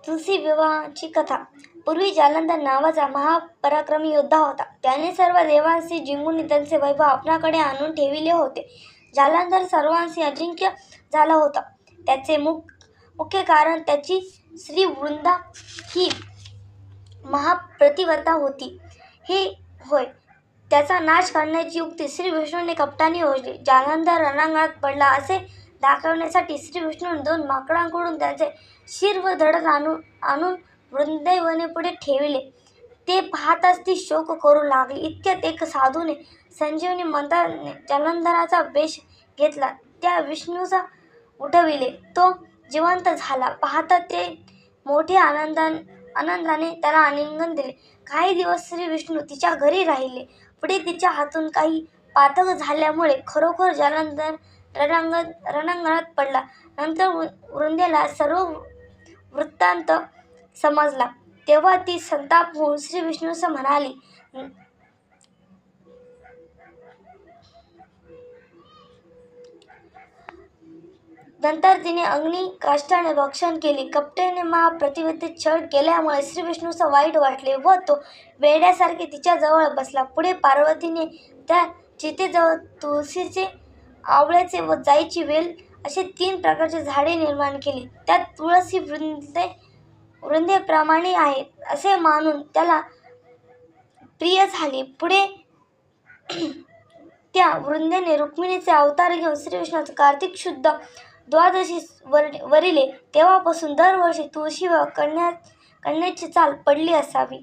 तुलसी विवाहाची कथा. पूर्वी जालंधर नावाचा महापराक्रमी योद्धा होता. त्याने सर्व देवांशी जिंकून त्यांचे वैभव आपल्याकडे आणून ठेविले होते. जालंधर सर्वांशी अजिंक्य झाला होता. त्याचे मुख्य कारण त्याची स्त्री वृंदा ही महापतिव्रता होती हे होय. त्याचा नाश करण्याची युक्ती श्री विष्णूने कपटाने योजली. जालंधर रणांगणात पडला असे दाखवण्यासाठी श्री विष्णूने 2 माकडांकडून त्याचे शिर व धड आणून वृंदेवनेपुढे ठेविले. ते पाहताच ती शोक करू लागली. इतक्यात एक साधूने संजीवनी मंत्राने जालंधराचा वेश घेतला. त्या विष्णूचा उठविले. तो जिवंत झाला. पाहता ते मोठे आनंदाने त्याला आलिंगन दिले. काही दिवस श्री विष्णू तिच्या घरी राहिले. पुढे तिच्या हातून काही पातक झाल्यामुळे खरोखर जालंधर रणांगणात पडला. नंतर वृंदेला सर्व वृत्तांत समजला. तेव्हा ती संताप होऊन श्री विष्णूस म्हणाली, नंतर तिने अग्नी काष्ठाने भक्षण केले. कपटेने महापतिव्रतेत छळ केल्यामुळे श्री विष्णूस वाईट वाटले व तो वेड्यासारखे तिच्या जवळ बसला. पुढे पार्वतीने त्या चितेजवळ तुळशीचे, आवळ्याचे व जाईची वेल असे 3 प्रकारचे झाडे निर्माण केली. त्यात तुळस ही वृंदेप्रमाणे आहे असे मानून त्याला प्रिय झाली. पुढे त्या वृंदेने रुक्मिणीचे अवतार घेऊन श्री विष्णूचे कार्तिक शुद्ध द्वादशी वरिले. तेव्हापासून दरवर्षी तुळशी व कण्याची चाल पडली असावी.